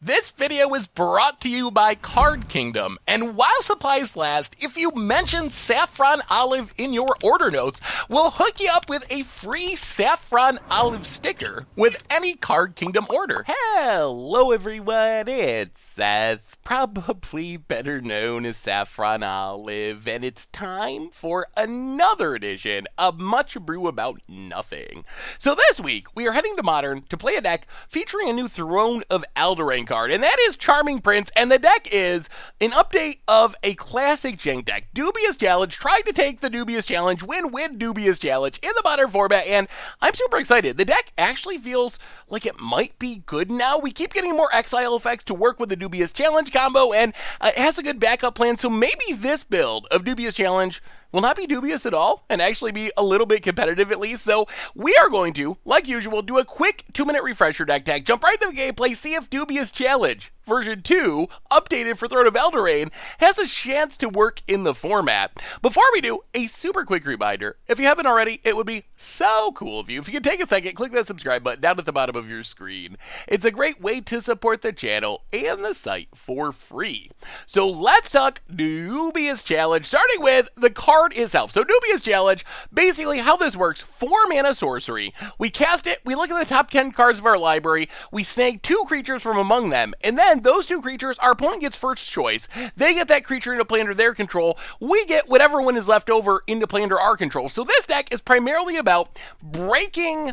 This video is brought to you by Card Kingdom, and while supplies last, if you mention Saffron Olive in your order notes, we'll hook you up with a free Saffron Olive sticker with any Card Kingdom order. Hello everyone, it's Seth, probably better known as Saffron Olive, and it's time for another edition of Much Brew About Nothing. So this week, we are heading to Modern to play a deck featuring a new Throne of Eldraine card, and that is Charming Prince, and the deck is an update of a classic jank deck. Dubious Challenge tried to take the Dubious Challenge, win Dubious Challenge in the Modern format, and I'm super excited. The deck actually feels like it might be good now. We keep getting more exile effects to work with the Dubious Challenge combo, and it has a good backup plan, so maybe this build of Dubious Challenge will not be dubious at all and actually be a little bit competitive at least. So we are going to, like usual, do a quick 2-minute refresher deck tag, jump right into the gameplay, see if Dubious Challenge version 2, updated for Throne of Eldraine, has a chance to work in the format. Before we do, a super quick reminder, if you haven't already, it would be so cool of you if you could take a second, click that subscribe button down at the bottom of your screen. It's a great way to support the channel and the site for free. So let's talk Dubious Challenge, starting with the card itself. So Dubious Challenge, basically how this works, 4 mana sorcery. We cast it, we look at the top 10 cards of our library, we snag 2 creatures from among them, and then those 2 creatures, our opponent gets first choice. They get that creature into play under their control. We get whatever one is left over into play under our control. So this deck is primarily about breaking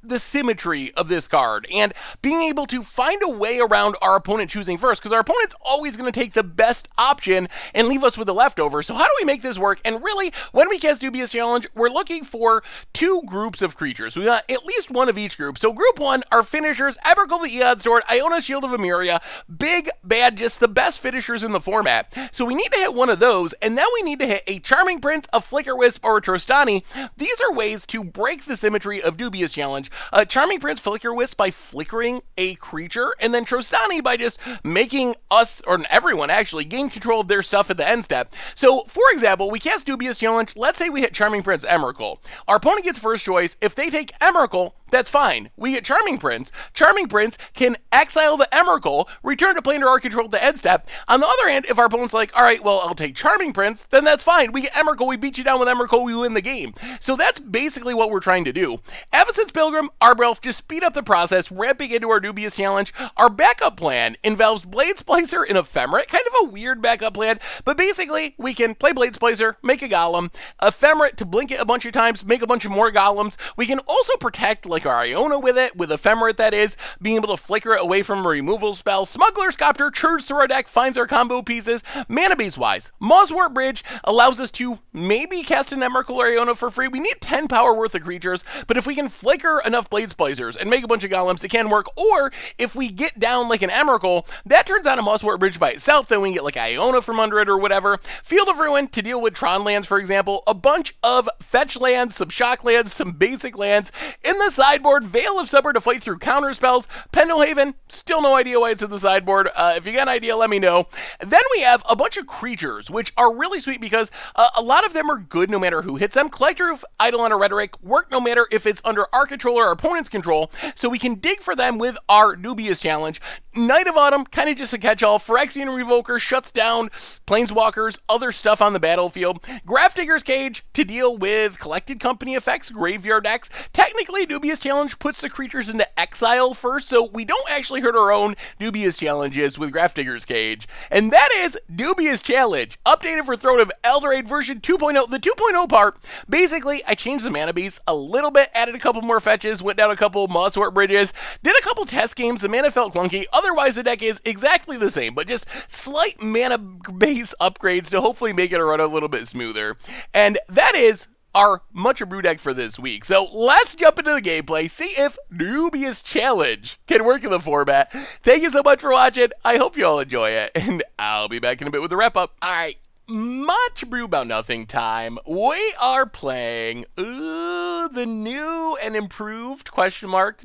the symmetry of this card and being able to find a way around our opponent choosing first, because our opponent's always going to take the best option and leave us with the leftover. So how do we make this work? And really, when we cast Dubious Challenge, we're looking for 2 groups of creatures. We got at least one of each group. So group 1 are finishers, Abrew the Eon Sword, Iona Shield of Emeria, big, bad, just the best finishers in the format. So we need to hit one of those, and then we need to hit a Charming Prince, a Flicker Wisp, or a Trostani. These are ways to break the symmetry of Dubious Challenge. Charming Prince Flicker Wisp by flickering a creature, and then Trostani by just making us, or everyone actually, gain control of their stuff at the end step. So, for example, we cast Dubious Challenge, let's say we hit Charming Prince Emrakul. Our opponent gets first choice. If they take Emrakul, that's fine. We get Charming Prince. Charming Prince can exile the Emrakul, return to play under our control at the end step. On the other hand, if our opponent's like, alright, well, I'll take Charming Prince, then that's fine. We get Emrakul, we beat you down with Emrakul, we win the game. So that's basically what we're trying to do. Avacyn's Pilgrim, Abrew, just speed up the process, ramping into our Dubious Challenge. Our backup plan involves Blade Splicer and Ephemerate, kind of a weird backup plan, but basically we can play Blade Splicer, make a Golem, Ephemerate to blink it a bunch of times, make a bunch of more Golems. We can also protect like our Iona with it, with Ephemerate that is, being able to flicker it away from a removal spell. Smuggler's Copter churns through our deck, finds our combo pieces. Mana base wise, Mosswort Bridge allows us to maybe cast an Emrakul or Iona for free. We need 10 power worth of creatures, but if we can flicker enough Blade Splicers and make a bunch of Golems, it can work. Or if we get down like an Emrakul, that turns on a Mosswort Bridge by itself, then we can get like Iona from under it or whatever. Field of Ruin to deal with Tron lands, for example. A bunch of fetch lands, some shock lands, some basic lands. In the sideboard, Veil of Summer to fight through counter spells. Pendlehaven, still no idea why it's in the sideboard. If you got an idea, let me know. Then we have a bunch of creatures, which are really sweet because a lot of them are good no matter who hits them. Collector of Eidolon or Rhetoric work no matter if it's under our control or our opponent's control, so we can dig for them with our Dubious Challenge. Knight of Autumn, kind of just a catch-all. Phyrexian Revoker shuts down Planeswalkers, other stuff on the battlefield. Grafdigger's Cage to deal with Collected Company effects, graveyard decks. Technically, Dubious Challenge puts the creatures into exile first, so we don't actually hurt our own Dubious Challenges with Grafdigger's Cage. And that is Dubious Challenge, updated for Throne of Eldraine version 2.0. The 2.0 part, basically, I changed the mana base a little bit, added a couple more fetches, went down a couple Mosswort Bridges, did a couple test games, the mana felt clunky. Otherwise, the deck is exactly the same, but just slight mana base upgrades to hopefully make it run a little bit smoother. And that is our Much Brew deck for this week. So let's jump into the gameplay, see if Dubious Challenge can work in the format. Thank you so much for watching. I hope you all enjoy it, and I'll be back in a bit with a wrap-up. All right. Much Brew About Nothing time. We are playing the new and improved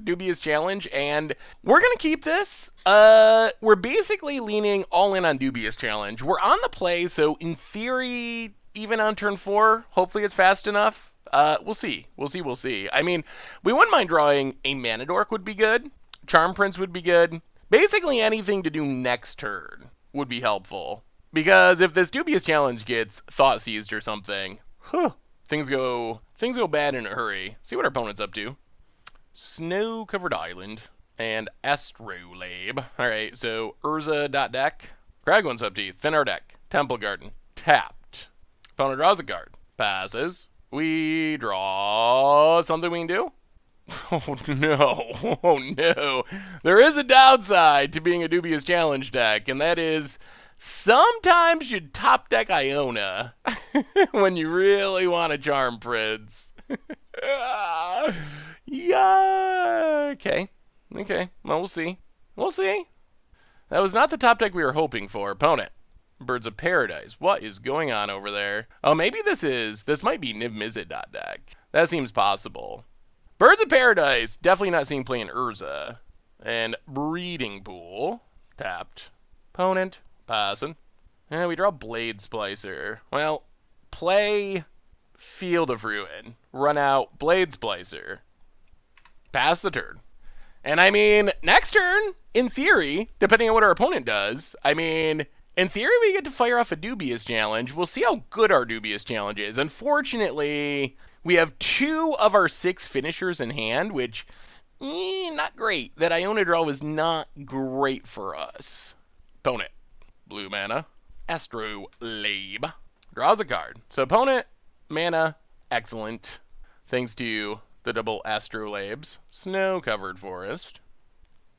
Dubious Challenge, and we're gonna keep this. We're basically leaning all in on Dubious Challenge. We're on the play, so in theory, even on turn 4, hopefully it's fast enough. We'll see. I mean, we wouldn't mind drawing a Mana Dork would be good. Charm Prince would be good. Basically anything to do next turn would be helpful. Because if this Dubious Challenge gets Thought Seized or something, things go bad in a hurry. See what our opponent's up to. Snow-covered island and Astrolabe. Alright, so Urza.deck. Kragon's up to Thin Our Deck. Temple Garden. Tapped. Opponent draws a card. Passes. We draw something we can do? Oh no. Oh no. There is a downside to being a Dubious Challenge deck, and that is sometimes you top deck Iona when you really want to Charm Prince. Yeah. Okay. Well, we'll see. That was not the top deck we were hoping for. Opponent. Birds of Paradise. What is going on over there? Oh, maybe this might be Niv Mizzet.deck. That seems possible. Birds of Paradise, definitely not seeing play in Urza. And Breeding Pool. Tapped. Opponent. Passing. And we draw Blade Splicer. Well, play Field of Ruin. Run out Blade Splicer. Pass the turn. And I mean, next turn, in theory, depending on what our opponent does, I mean, in theory, we get to fire off a Dubious Challenge. We'll see how good our Dubious Challenge is. Unfortunately, we have 2 of our 6 finishers in hand, which, not great. That Iona draw was not great for us. Opponent. Blue mana. Astrolabe. Draws a card. So opponent, mana, excellent. Thanks to the double Astrolabes. Snow-covered forest.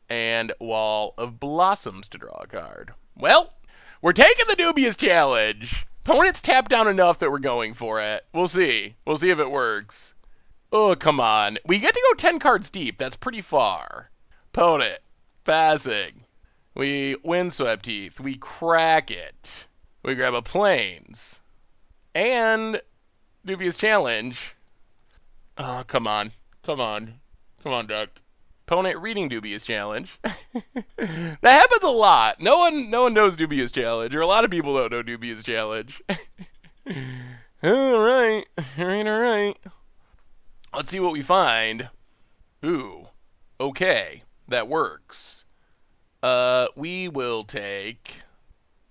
And Wall of Blossoms to draw a card. Well, we're taking the Dubious Challenge. Opponent's tapped down enough that we're going for it. We'll see. We'll see if it works. Oh, come on. We get to go 10 cards deep. That's pretty far. Opponent. Passing. We Windswept Heath. We crack it. We grab a Plains. And Dubious Challenge. Oh, come on. Come on, Duck. Opponent reading Dubious Challenge. That happens a lot. No one knows Dubious Challenge, or a lot of people don't know Dubious Challenge. Alright. Let's see what we find. Ooh. Okay. That works. We will take...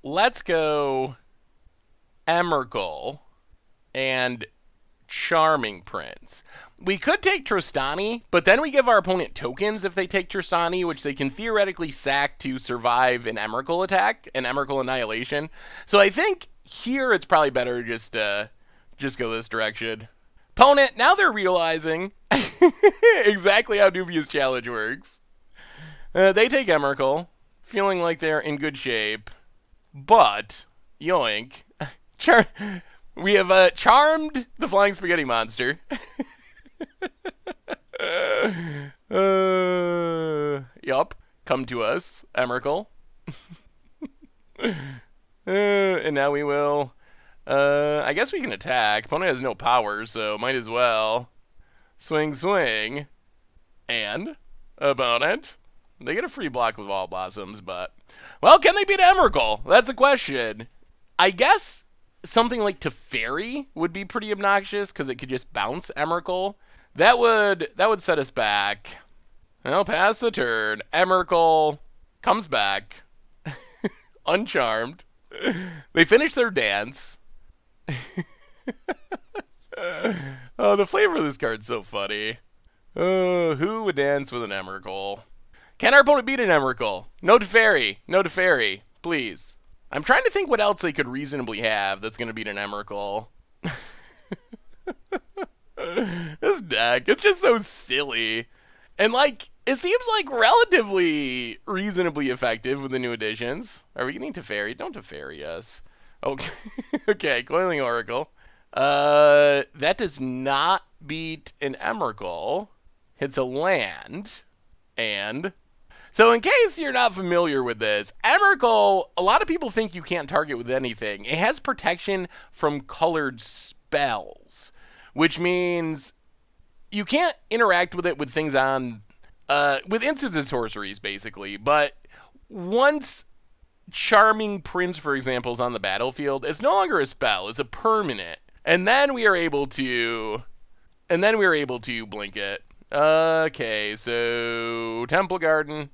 Let's go... Emrakul and Charming Prince. We could take Tristani, but then we give our opponent tokens if they take Tristani, which they can theoretically sack to survive an Emrakul attack, an Emrakul Annihilation. So I think here it's probably better just go this direction. Opponent, now they're realizing exactly how Dubious Challenge works. They take Emrakul, feeling like they're in good shape, but, yoink, we have charmed the Flying Spaghetti Monster. Yup. Come to us, Emrakul. And now we will... I guess we can attack. Opponent has no power, so might as well. Swing. And... Opponent. They get a free block with Wall Blossoms, but... Well, can they beat Emrakul? That's the question. I guess something like Teferi would be pretty obnoxious, because it could just bounce Emrakul. That would set us back. Well, pass the turn. Emrakul comes back. Uncharmed. They finish their dance. Oh, the flavor of this card's so funny. Oh, who would dance with an Emrakul? Can our opponent beat an Emrakul? No Teferi, please. I'm trying to think what else they could reasonably have that's going to beat an Emrakul. This deck, it's just so silly. And, like, it seems like relatively reasonably effective with the new additions. Are we getting Teferi? Don't Teferi us. Okay, okay, Coiling Oracle. That does not beat an Emrakul. Hits a land. And... So in case you're not familiar with this, Emrakul, a lot of people think you can't target with anything. It has protection from colored spells, which means you can't interact with it with things on, with instants and sorceries, basically. But once Charming Prince, for example, is on the battlefield, it's no longer a spell, it's a permanent. And then we are able to blink it. Okay, so Temple Garden,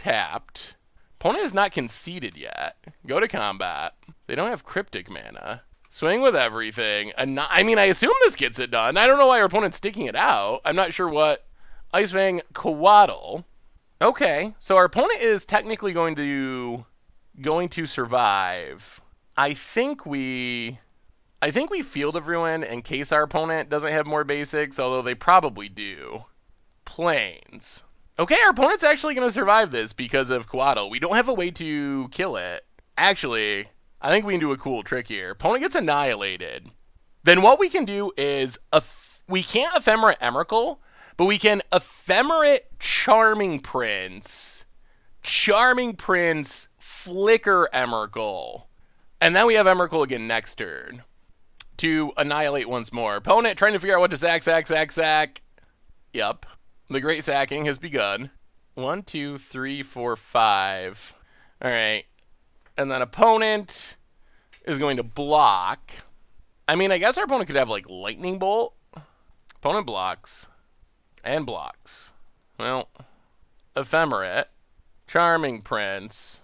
tapped. Opponent is not conceded yet. Go to combat. They don't have cryptic mana. Swing with everything. I mean, I assume this gets it done. I don't know why our opponent's sticking it out. I'm not sure what. Ice Fang Coatl. Okay, so our opponent is technically going to survive. I think we Field of Ruin in case our opponent doesn't have more basics, although they probably do. Plains. Okay, our opponent's actually going to survive this because of Coatl. We don't have a way to kill it. Actually, I think we can do a cool trick here. Opponent gets annihilated. Then what we can do is, we can't Ephemerate Emrakul, but we can Ephemerate Charming Prince. Charming Prince, Flicker Emrakul. And then we have Emrakul again next turn to annihilate once more. Opponent trying to figure out what to sack. Yup. The great sacking has begun. 1, 2, 3, 4, 5. All right. And then opponent is going to block. I mean, I guess our opponent could have, like, Lightning Bolt. Opponent blocks. And blocks. Well, Ephemerate. Charming Prince.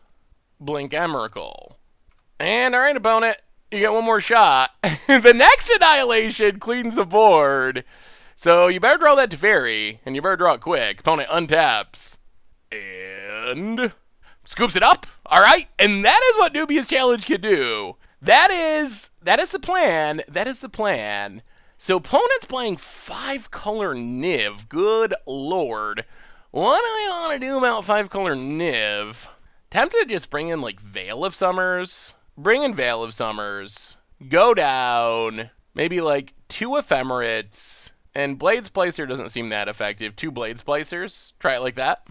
Blink Emrakul. And, all right, opponent. You get one more shot. The next annihilation cleans the board. So you better draw that Teferi, and you better draw it quick. Opponent untaps. And scoops it up. All right. And that is what Dubious Challenge can do. That is the plan. That is the plan. So opponent's playing 5-color Niv. Good lord. What do I want to do about 5-color Niv? Tempted to just bring in, like, Veil of Summers. Bring in Veil of Summers. Go down. Maybe, like, 2 Ephemerates. And Blade Splicer doesn't seem that effective. 2 Blade Splicers. Try it like that.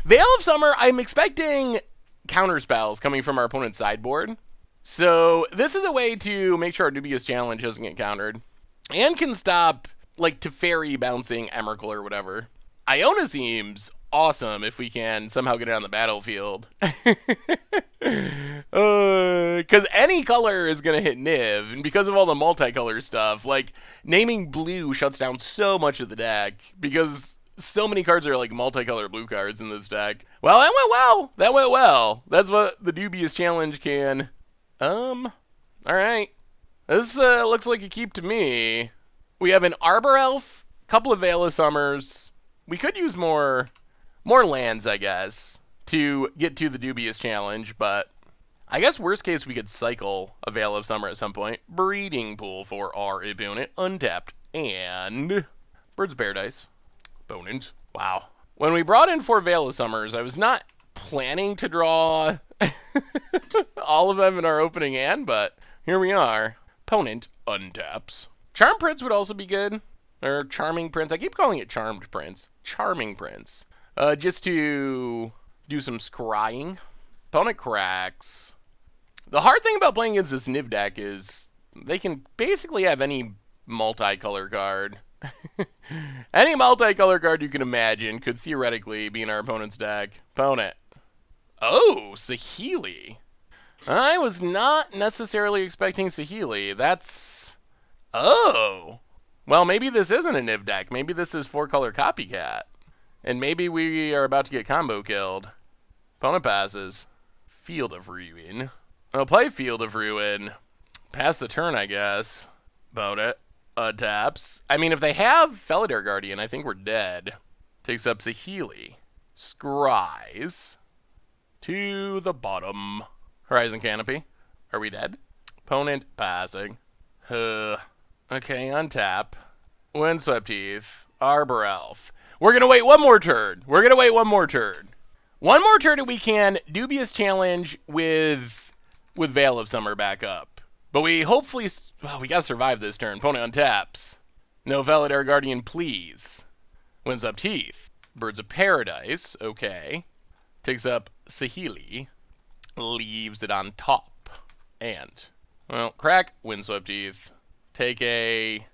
Veil of Summer, I'm expecting counter spells coming from our opponent's sideboard. So this is a way to make sure our Dubious Challenge doesn't get countered. And can stop, like, Teferi bouncing Emrakul or whatever. Iona seems awesome if we can somehow get it on the battlefield. Because any color is going to hit Niv, and because of all the multicolor stuff, like, naming blue shuts down so much of the deck, because so many cards are, like, multicolor blue cards in this deck. Well, that went well. That went well. That's what the Dubious Challenge can. Alright. This looks like a keep to me. We have an Arbor Elf, couple of Veil of Summers. We could use more lands, I guess, to get to the Dubious Challenge, but I guess worst case we could cycle a Veil of Summer at some point. Breeding Pool for our opponent, untapped, and Birds of Paradise. Opponent. Wow. When we brought in 4 Veil of Summers, I was not planning to draw all of them in our opening hand, but here we are. Opponent untaps. Charm Prince would also be good. Or Charming Prince. I keep calling it Charmed Prince. Charming Prince. Just to do some scrying. Opponent cracks. The hard thing about playing against this Niv deck is they can basically have any multicolor card. Any multicolor card you can imagine could theoretically be in our opponent's deck. Opponent. Oh, Saheeli. I was not necessarily expecting Saheeli. That's... Oh. Well, maybe this isn't a Niv deck. Maybe this is 4-color Copycat. And maybe we are about to get combo killed. Opponent passes. Field of Ruin. I'll play Field of Ruin. Pass the turn, I guess. Opponent taps. I mean, if they have Felidar Guardian, I think we're dead. Takes up Saheeli. Scries. To the bottom. Horizon Canopy. Are we dead? Opponent passing. Okay, untap. Windswept Heath. Arbor Elf. We're going to wait one more turn. One more turn and we can Dubious Challenge with Veil of Summer back up. But we hopefully... Well, we got to survive this turn. Opponent untaps. No Felidar Guardian, please. Windswept Heath. Birds of Paradise. Okay. Takes up Saheeli. Leaves it on top. And... Well, crack. Windswept Heath. Take a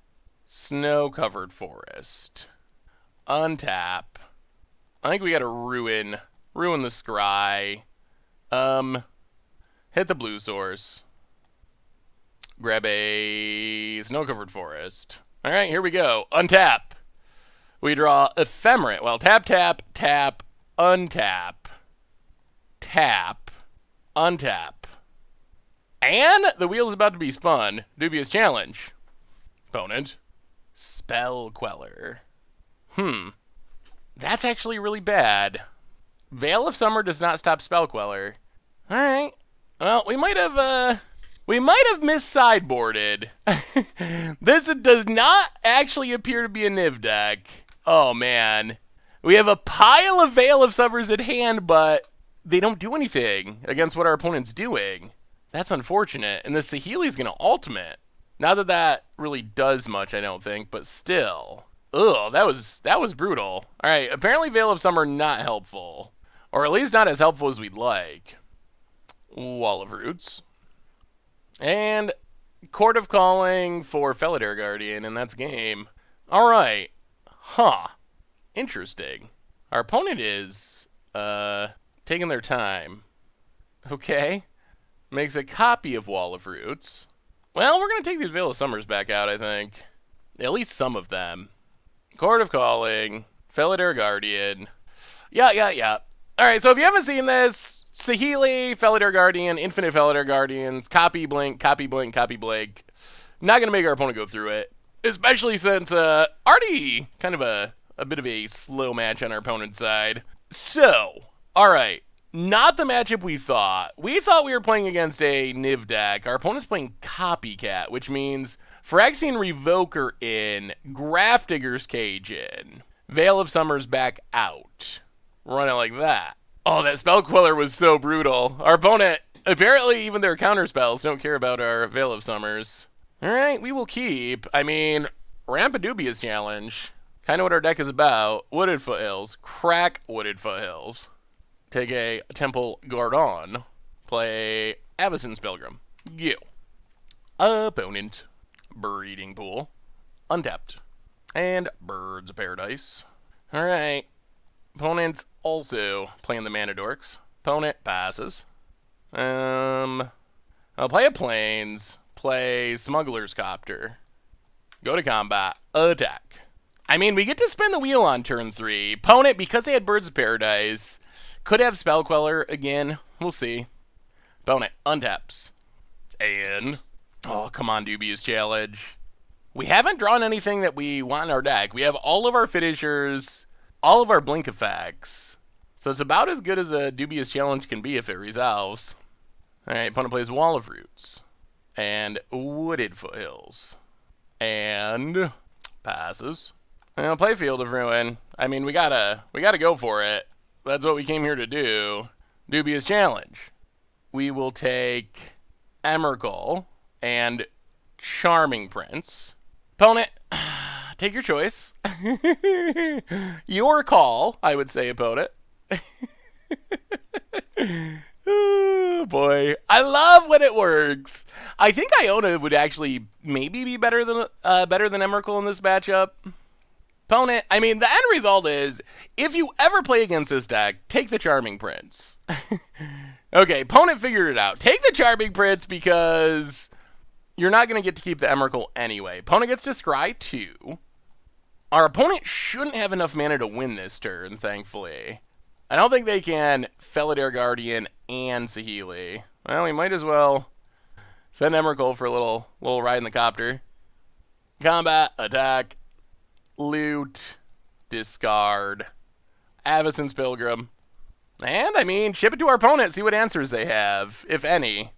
Snow-Covered Forest. Untap. I think we gotta ruin the scry. Hit the blue source. Grab a Snow-Covered Forest. Alright, here we go. Untap. We draw Ephemerate. Well, tap, tap, tap, untap. tap, untap. And the wheel is about to be spun. Dubious challenge. Opponent. Spell Queller. That's actually really bad. Veil of Summer does not stop Spell Queller. Alright. Well, we might have missed sideboarded. This does not actually appear to be a Niv deck. Oh, man. We have a pile of Veil of Summers at hand, but they don't do anything against what our opponent's doing. That's unfortunate. And the Saheeli's going to ultimate. Not that that really does much, I don't think, but still. Ugh, that was brutal. All right, apparently Veil of Summer not helpful. Or at least not as helpful as we'd like. Wall of Roots. And Court of Calling for Felidar Guardian, and that's game. All right. Huh. Interesting. Our opponent is taking their time. Okay. Makes a copy of Wall of Roots. Well, we're going to take these Veil of Summers back out, I think. At least some of them. Court of Calling, Felidar Guardian. Yeah. All right, so if you haven't seen this, Saheeli, Felidar Guardian, Infinite Felidar Guardians, copy, blink, copy, blink, copy, blink. Not going to make our opponent go through it. Especially since already kind of a bit of a slow match on our opponent's side. So, all right. Not the matchup we thought. We thought we were playing against a Niv deck. Our opponent's playing Copycat, which means Phyrexian Revoker in, Grafdigger's Cage in, Veil of Summers back out. Run it like that. Oh, that Spell Queller was so brutal. Our opponent, apparently even their counter spells don't care about our Veil of Summers. All right, we will keep. I mean, Ramp Dubious challenge. Kind of what our deck is about. Wooded Foothills. Crack Wooded Foothills. Take a Temple Gardon. Play Avacyn's Pilgrim. You. Opponent. Breeding Pool. Untapped. And Birds of Paradise. Alright. Opponent's also playing the Mana Dorks. Opponent passes. I'll play a Plains. Play Smuggler's Copter. Go to combat. Attack. I mean, we get to spin the wheel on turn 3. Opponent, because they had Birds of Paradise, could have Spell Queller again. We'll see. Opponent untaps. And, oh, come on, Dubious challenge. We haven't drawn anything that we want in our deck. We have all of our finishers, all of our blink effects. So it's about as good as a Dubious challenge can be if it resolves. Alright, opponent plays Wall of Roots. And Wooded Foothills. And passes. And I'll play Field of Ruin. I mean, we gotta go for it. That's what we came here to do. Dubious challenge. We will take Emrakul and Charming Prince. Opponent, take your choice. Your call, I would say, opponent. Oh, boy. I love when it works. I think Iona would actually maybe be better than Emrakul in this matchup. Opponent, I mean, the end result is, if you ever play against this deck, take the Charming Prince. Okay, opponent figured it out. Take the Charming Prince because you're not going to get to keep the Emrakul anyway. Opponent gets to scry 2. Our opponent shouldn't have enough mana to win this turn, thankfully. I don't think they can Felidar Guardian and Saheeli. Well, we might as well send Emrakul for a little ride in the copter. Combat, attack, loot, discard, Avacyn's Pilgrim. And, I mean, ship it to our opponent, see what answers they have, if any.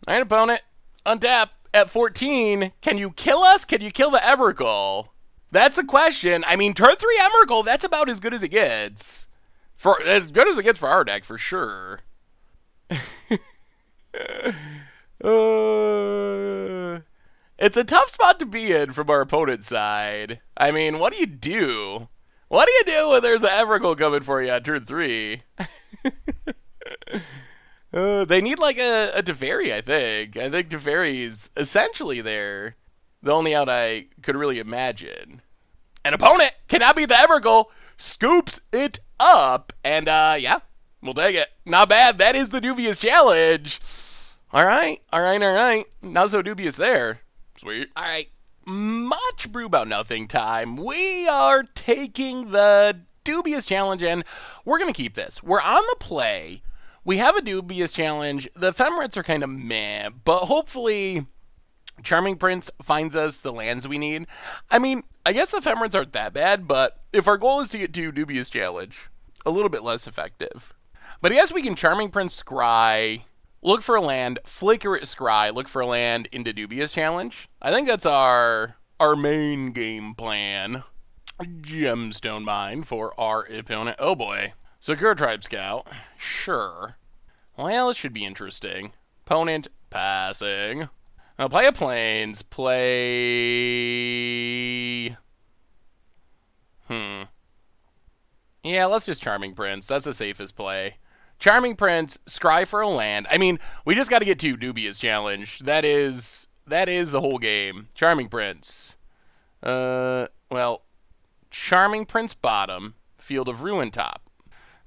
Alright, opponent, untap at 14. Can you kill us? Can you kill the Emrakul? That's the question. I mean, turn 3 Emrakul, that's about as good as it gets. For as good as it gets for our deck, for sure. It's a tough spot to be in from our opponent's side. I mean, what do you do? What do you do when there's an Emrakul coming for you on turn 3? They need like a Teferi, I think. I think Teferi's essentially the only out I could really imagine. An opponent cannot be the Emrakul. Scoops it up. And, yeah, we'll take it. Not bad. That is the Dubious challenge. All right. Not so dubious there. Sweet. All right. Much brew about nothing time. We are taking the Dubious challenge, and we're going to keep this. We're on the play We have a Dubious challenge. The Ephemerates are kind of meh, but hopefully Charming Prince finds us the lands we need. I mean, I guess Ephemerates aren't that bad, but if our goal is to get to Dubious challenge, a little bit less effective. But I guess we can Charming Prince Scry, look for a land, flicker it Scry, look for a land into Dubious challenge. I think that's our main game plan. Gemstone Mine for our opponent. Oh boy. Secure Tribe Scout. Sure. Well, this should be interesting. Opponent passing. I'll play a Plains. Play... Yeah, let's just Charming Prince. That's the safest play. Charming Prince, scry for a land. I mean, we just got to get to Dubious challenge. That is the whole game. Charming Prince. Well, Charming Prince bottom, Field of Ruin top.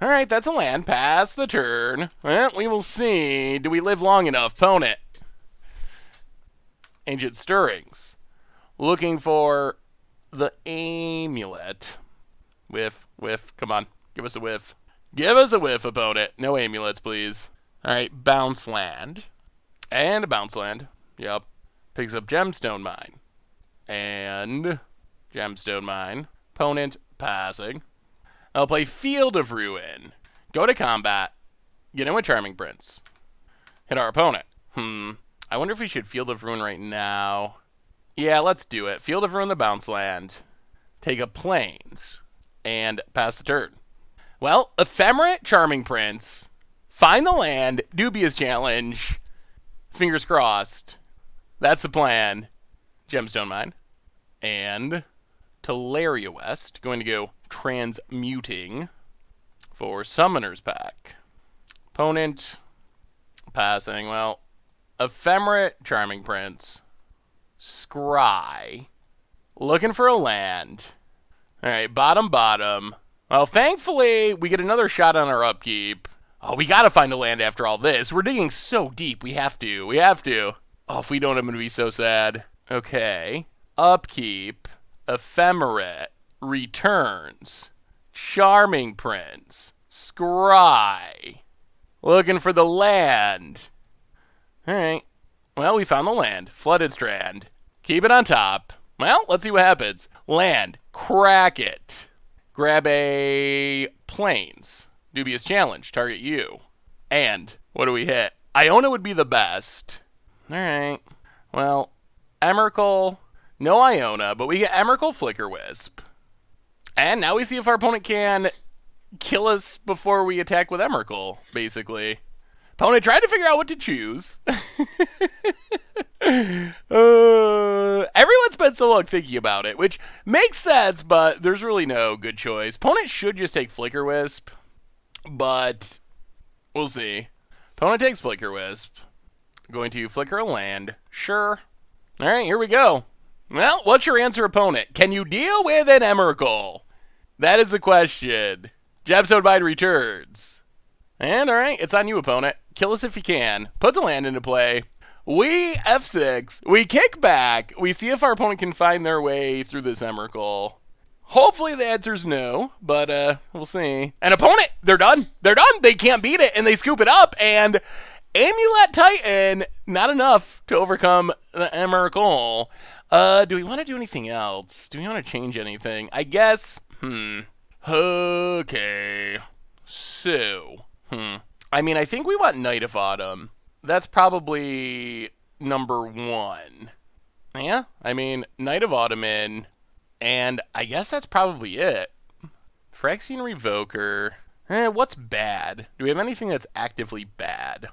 All right, that's a land. Pass the turn. Well, we will see. Do we live long enough? Opponent. Ancient Stirrings. Looking for the amulet. Whiff, whiff. Come on. Give us a whiff. Give us a whiff, opponent. No amulets, please. All right, bounce land. And a bounce land. Yep. Picks up Gemstone Mine. And Gemstone Mine. Opponent passing. I'll play Field of Ruin. Go to combat. Get in with Charming Prince. Hit our opponent. I wonder if we should Field of Ruin right now. Yeah, let's do it. Field of Ruin the bounce land. Take a Plains. And pass the turn. Well, Ephemerate Charming Prince. Find the land. Dubious challenge. Fingers crossed. That's the plan. Gemstone Mine. And Teleria West. Going to go Transmuting for Summoner's Pack. Opponent passing. Well, Ephemerate Charming Prince. Scry. Looking for a land. All right, bottom. Well, thankfully, we get another shot on our upkeep. Oh, we got to find a land after all this. We're digging so deep. We have to. Oh, if we don't, I'm going to be so sad. Okay. Upkeep. Ephemerate. Returns. Charming Prince. Scry. Looking for the land. All right. Well, we found the land. Flooded Strand. Keep it on top. Well, let's see what happens. Land. Crack it. Grab a Plains. Dubious challenge. Target you. And what do we hit? Iona would be the best. All right. Well, Emrakul. No Iona, but we get Emrakul Flicker Wisp. And now we see if our opponent can kill us before we attack with Emrakul, basically. Opponent tried to figure out what to choose. Everyone's been so long thinking about it, which makes sense, but there's really no good choice. Opponent should just take Flicker Wisp, but we'll see. Opponent takes Flicker Wisp. Going to flicker a land. Sure. All right, here we go. Well, what's your answer, opponent? Can you deal with an Emrakul? That is the question. Gemstone Mine returns. And all right, it's on you, opponent. Kill us if you can. Put the land into play. We F6. We kick back. We see if our opponent can find their way through this Emrakul. Hopefully the answer's no, but we'll see. And opponent, they're done. They're done. They can't beat it, and they scoop it up. And Amulet Titan, not enough to overcome the Emrakul. Do we want to do anything else? Do we want to change anything? I guess, Okay. So, I mean, I think we want Knight of Autumn. That's probably number one. Yeah, I mean, Knight of Autumn in, and I guess that's probably it. Phyrexian Revoker. What's bad? Do we have anything that's actively bad?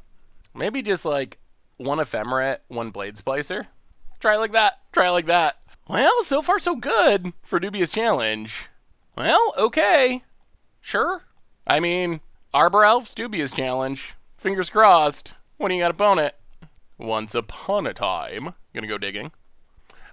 Maybe just like one Ephemerate, one Blade Splicer. Try like that. Well, so far so good for Dubious Challenge. Well, okay. Sure. I mean, Arbor Elf's Dubious Challenge. Fingers crossed. When you got opponent? Once upon a time. Gonna go digging.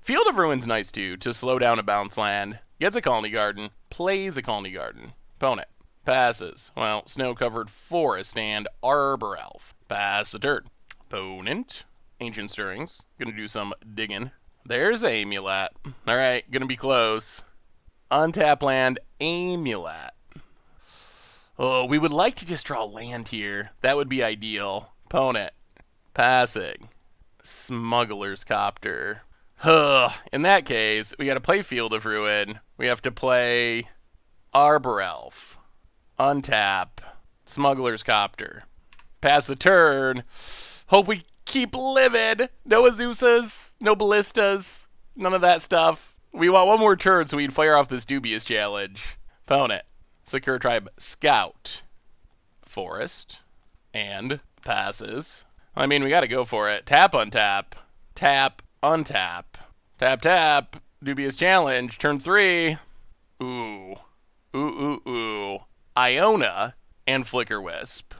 Field of Ruin's nice too, to slow down a bounce land. Gets a Colony Garden. Plays a Colony Garden. Opponent. Passes. Well, snow-covered forest and Arbor Elf. Pass the turn. Opponent. Ancient Stirrings. Gonna do some digging. There's Amulet. Alright, gonna be close. Untap land. Amulet. Oh, we would like to just draw land here. That would be ideal. Opponent. Passing. Smuggler's Copter. In that case, we gotta play Field of Ruin. We have to play Arbor Elf. Untap. Smuggler's Copter. Pass the turn. Hope we keep living. No Azusas. No Ballistas. None of that stuff. We want one more turn so we can fire off this Dubious challenge. Opponent. Secure Tribe Scout. Forest. And passes. I mean, we gotta go for it. Tap, untap. Tap, untap. Tap, tap. Dubious challenge. Turn 3. Ooh. Ooh. Iona and Flicker Wisp.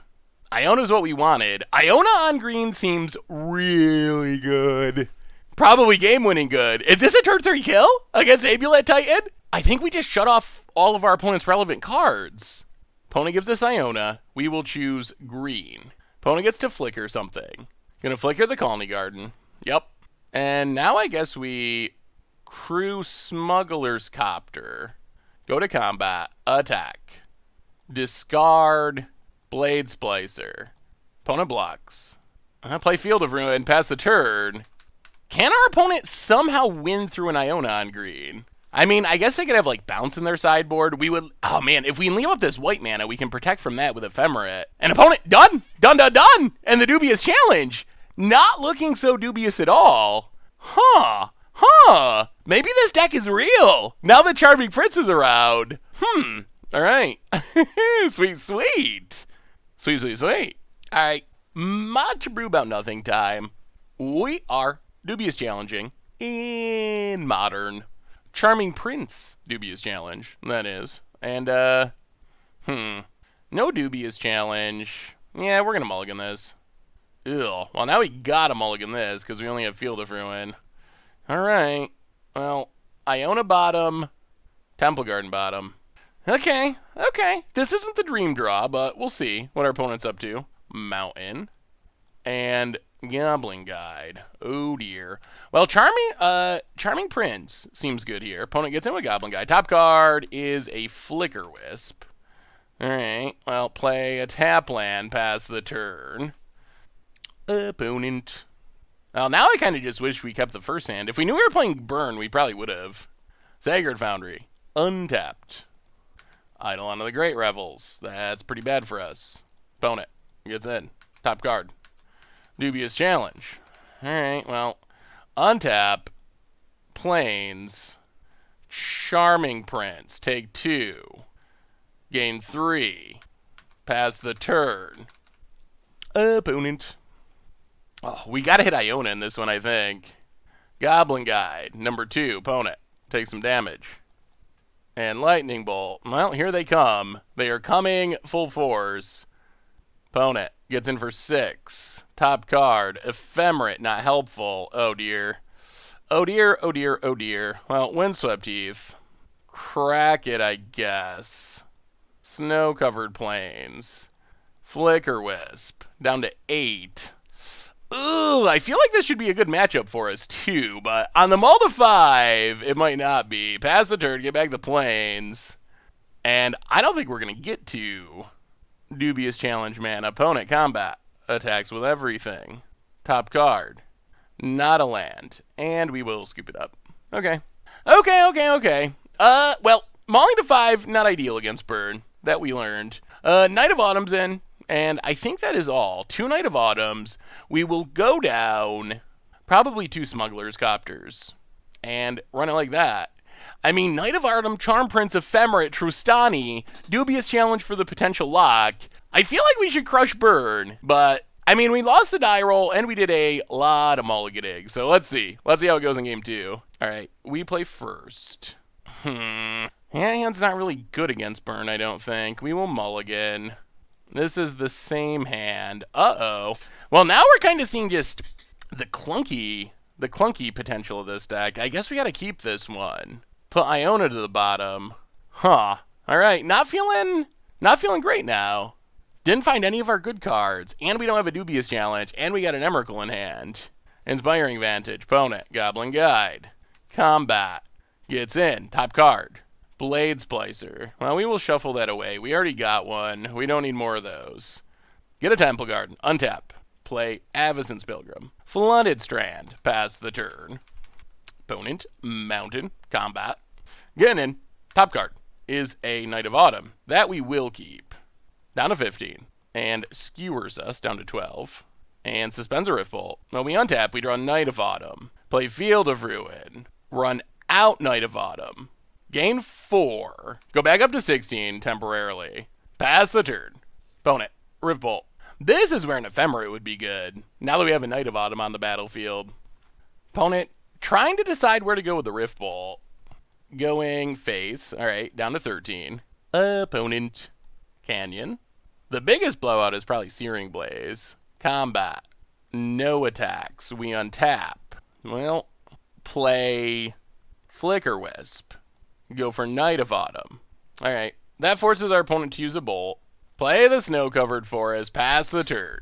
Iona's what we wanted. Iona on green seems really good. Probably game-winning good. Is this a turn 3 kill against Amulet Titan? I think we just shut off all of our opponent's relevant cards. Opponent gives us Iona. We will choose green. Opponent gets to flicker something. Gonna flicker the Colony Garden. Yep. And now I guess we crew Smuggler's Copter. Go to combat. Attack. Discard Blade Splicer. Opponent blocks. Play Field of Ruin. Pass the turn. Can our opponent somehow win through an Iona on green? I mean, I guess they could have, like, bounce in their sideboard. We would... Oh, man, if we leave up this white mana, we can protect from that with Ephemerate. And opponent, done! Done! And the Dubious challenge! Not looking so dubious at all. Huh. Maybe this deck is real. Now that Charming Prince is around. All right. Sweet. All right. Much brew about nothing time. We are Dubious challenging in Modern. Charming Prince Dubious challenge, that is. And, no Dubious challenge. Yeah, we're gonna mulligan this. Ew. Well, now we gotta mulligan this, because we only have Field of Ruin. Alright. Well, Iona bottom, Temple Garden bottom. Okay. This isn't the dream draw, but we'll see what our opponent's up to. Mountain. And Goblin Guide. Oh dear. Well, Charming Prince seems good here. Opponent gets in with Goblin Guide. Top card is a Flicker Wisp. Alright. Well, play a tap land, pass the turn. Opponent. Well, now I kind of just wish we kept the first hand. If we knew we were playing Burn, we probably would have. Zagreed Foundry. Untapped. Eidolon of the Great Revels. That's pretty bad for us. Opponent gets in. Top card. Dubious challenge. Alright, well. Untap. Plains. Charming Prince. Take 2. Gain 3. Pass the turn. Opponent. Oh, we gotta hit Iona in this one, I think. Goblin Guide. Number 2. Opponent. Take some damage. And Lightning Bolt. Well, here they come. They are coming full force. Opponent gets in for 6. Top card. Ephemerate. Not helpful. Oh, dear. Oh, dear. Well, Windswept Heath. Crack it, I guess. Snow-covered plains. Flicker Wisp. Down to 8. Ooh, I feel like this should be a good matchup for us, too. But on the mull to 5, it might not be. Pass the turn, get back the plains. And I don't think we're going to get to Dubious challenge mana. Opponent combat. Attacks with everything. Top card. Not a land. And we will scoop it up. Okay. Well, mauling to 5, not ideal against Burn. That we learned. Night of Autumn's in. And I think that is all. 2 Night of Autumns. We will go down probably 2 Smuggler's Copters. And run it like that. I mean, Night of Autumn, Charm Prince, Ephemerate, Trustani, Dubious challenge for the potential lock. I feel like we should crush Burn, but I mean, we lost the die roll and we did a lot of mulliganing. So let's see. Let's see how it goes in game 2. All right, we play first. Yeah, hand's not really good against Burn, I don't think. We will mulligan. This is the same hand. Uh-oh. Well, now we're kind of seeing just the clunky potential of this deck. I guess we got to keep this one. Put Iona to the bottom. Huh. All right, not feeling great now. Didn't find any of our good cards, and we don't have a Dubious challenge, and we got an Emrakul in hand. Inspiring Vantage. Opponent. Goblin Guide. Combat. Gets in. Top card. Blade Splicer. Well, we will shuffle that away. We already got one. We don't need more of those. Get a Temple Garden. Untap. Play Avacyn's Pilgrim. Flooded Strand. Pass the turn. Opponent. Mountain. Combat. Getting in. Top card is a Knight of Autumn. That we will keep. Down to 15. And skewers us down to 12. And suspends a Rift Bolt. When we untap, we draw Knight of Autumn. Play Field of Ruin. Run out Knight of Autumn. Gain 4. Go back up to 16 temporarily. Pass the turn. Opponent. Rift Bolt. This is where an Ephemerate would be good. Now that we have a Knight of Autumn on the battlefield. Opponent trying to decide where to go with the Rift Bolt. Going face. Alright, down to 13. Opponent. Canyon. The biggest blowout is probably Searing Blaze. Combat. No attacks. We untap. Well, play Flicker Wisp. Go for Knight of Autumn. Alright, that forces our opponent to use a bolt. Play the Snow-Covered Forest. Pass the turn.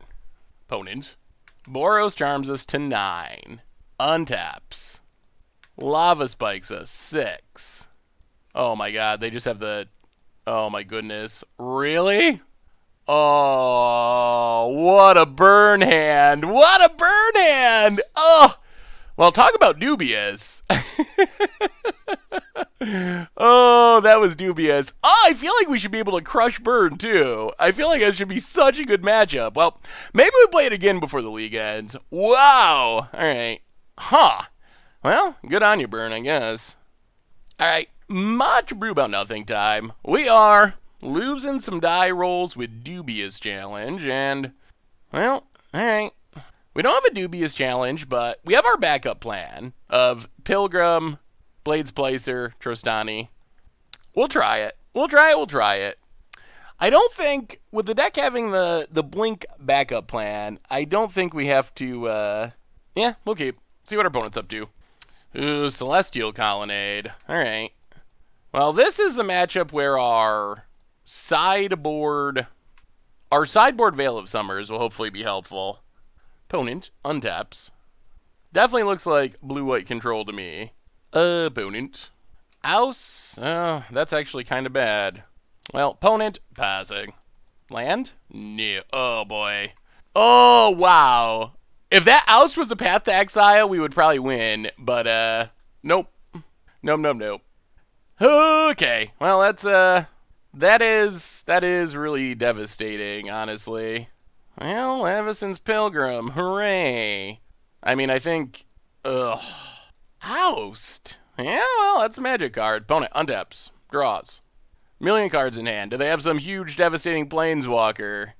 Opponent. Boros charms us to 9. Untaps. Lava Spikes us 6. Oh my god, they just have the... Oh my goodness. Really? Oh, what a burn hand. What a burn hand. Oh, well, talk about dubious. Oh, that was dubious. Oh, I feel like we should be able to crush burn, too. I feel like that should be such a good matchup. Well, maybe we play it again before the league ends. Wow. All right. Huh. Well, good on you, burn, I guess. All right. Much brew about nothing time. We are losing some die rolls with Dubious Challenge, and, well, all right. We don't have a Dubious Challenge, but we have our backup plan of Pilgrim, Blade Splicer, Trostani. We'll try it. We'll try it. I don't think, with the deck having the Blink backup plan, I don't think we have to, yeah, we'll keep. See what our opponent's up to. Ooh, Celestial Colonnade. All right. Well, this is the matchup where our sideboard Veil of Summers will hopefully be helpful. Opponent untaps. Definitely looks like blue-white control to me. Opponent. Ouse. That's actually kind of bad. Well, opponent passing. Land? No. Oh, boy. Oh, wow. If that oust was a path to exile, we would probably win. But, nope. Nope. Okay. Well, that is really devastating, honestly. Well, Avacyn's Pilgrim. Hooray. I mean, I think... Oust. Yeah, well, that's a magic card. Opponent untaps. Draws. Million cards in hand. Do they have some huge, devastating planeswalker?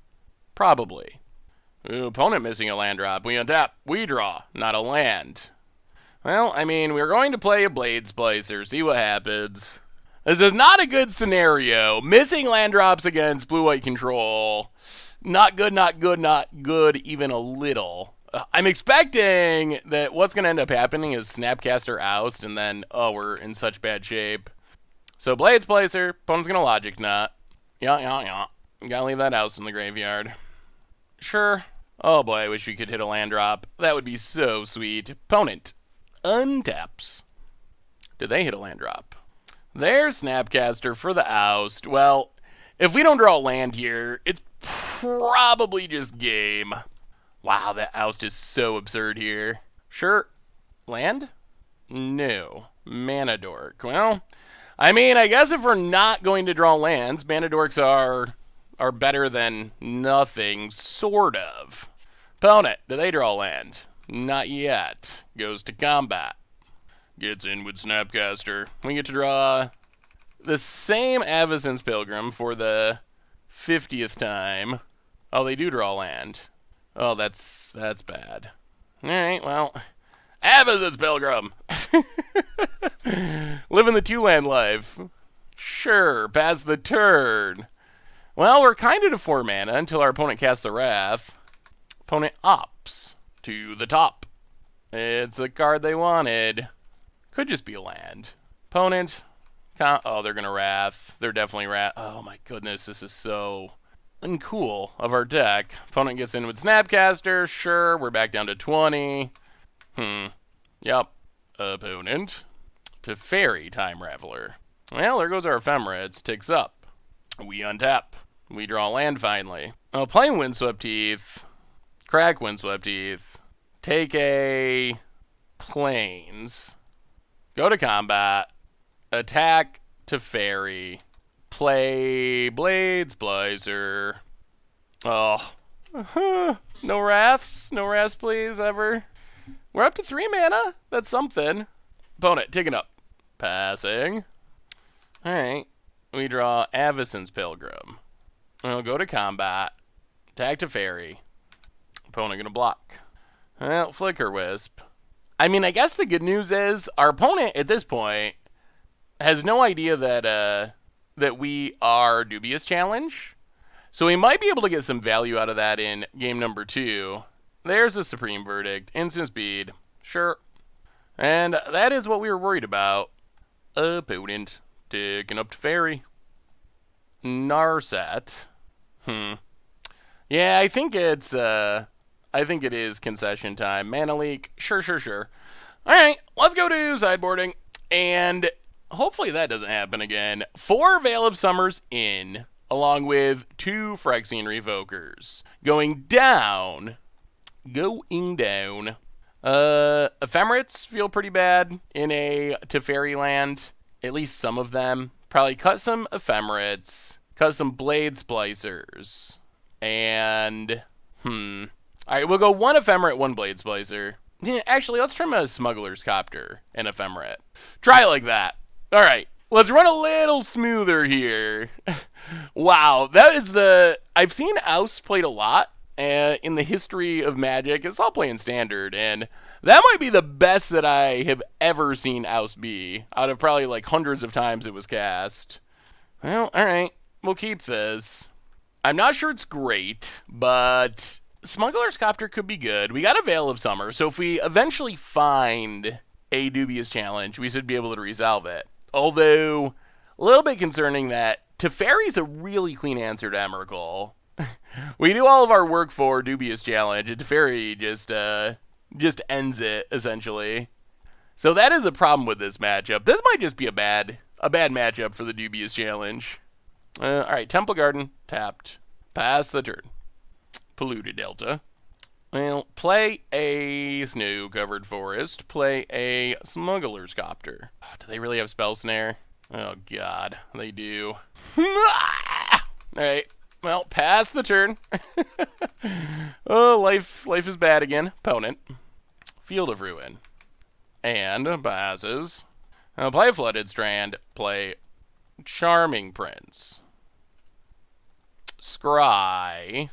Probably. Ooh, opponent missing a land drop. We untap. We draw. Not a land. Well, I mean, we're going to play a Blade Splicer. See what happens. This is not a good scenario. Missing land drops against blue-white control. Not good even a little. I'm expecting that what's going to end up happening is Snapcaster Oust, and then, oh, we're in such bad shape. So Blade Splicer, opponent's going to Logic Knot. Yeah. Gotta leave that Oust in the graveyard. Sure. Oh boy, I wish we could hit a land drop. That would be so sweet. Opponent untaps. Did they hit a land drop? There's Snapcaster for the Oust. Well, if we don't draw land here, it's probably just game. Wow, that Oust is so absurd here. Sure. Land? No. Mana Dork. Well, I mean, I guess if we're not going to draw lands, Mana Dorks are better than nothing, sort of. Opponent, do they draw land? Not yet. Goes to combat. Gets in with Snapcaster. We get to draw the same Avacyn's Pilgrim for the 50th time. Oh, they do draw land. Oh, that's bad. Alright, well, Avacyn's Pilgrim! Living the two-land life. Sure, pass the turn. Well, we're kind of to 4 mana until our opponent casts the Wrath. Opponent opts to the top. It's a card they wanted. Could just be a land. Opponent. Oh, they're going to Wrath. They're definitely Wrath. Oh my goodness, this is so uncool of our deck. Opponent gets in with Snapcaster. Sure, we're back down to 20. Yep. Opponent to Fairy Time Raveler. Well, there goes our Ephemerate. Ticks up. We untap. We draw land finally. Oh, playing Windswept Teeth. Crack Windswept Teeth. Take a Plains. Go to combat. Attack Teferi. Play Blades Blazer. Oh. No Wraths? No Wraths, please, ever. We're up to 3 mana. That's something. Opponent, taking up. Passing. Alright. We draw Avacyn's Pilgrim. We'll go to combat. Attack Teferi. Opponent gonna block. Well, Flicker Wisp. I mean, I guess the good news is our opponent at this point has no idea that we are Dubious Challenge. So we might be able to get some value out of that in game number 2. There's a Supreme Verdict. Instant speed. Sure. And that is what we were worried about. Opponent. Taking up to Fairy. Narset. Yeah, I think it is concession time. Mana leak. Sure. Alright, let's go to sideboarding. And hopefully that doesn't happen again. 4 Veil of Summers in, along with 2 Phyrexian Revokers. Going down. Ephemerates feel pretty bad in a Teferi land. At least some of them. Probably cut some Ephemerates. Cut some Blade Splicers. And, Alright, we'll go 1 Ephemerate, 1 Blade Splicer. Yeah, actually, let's try a Smuggler's Copter and Ephemerate. Try it like that. Alright, let's run a little smoother here. Wow, that is I've seen Ouse played a lot in the history of Magic. It's all playing Standard, and that might be the best that I have ever seen Ouse be, out of probably like hundreds of times it was cast. Well, alright, we'll keep this. I'm not sure it's great, but Smuggler's Copter could be good. We got a Veil of Summer, so if we eventually find a Dubious Challenge, we should be able to resolve it. Although, a little bit concerning that Teferi's a really clean answer to Emrakul. We do all of our work for Dubious Challenge, and Teferi just ends it, essentially. So that is a problem with this matchup. This might just be a bad matchup for the Dubious Challenge. Alright, Temple Garden, tapped. Pass the turn. Polluted Delta. Well, play a Snow-Covered Forest. Play a Smuggler's Copter. Do they really have Spell Snare? Oh, God. They do. Alright. Well, pass the turn. Oh, life is bad again. Opponent. Field of Ruin. And passes. Play Flooded Strand. Play Charming Prince. Scry.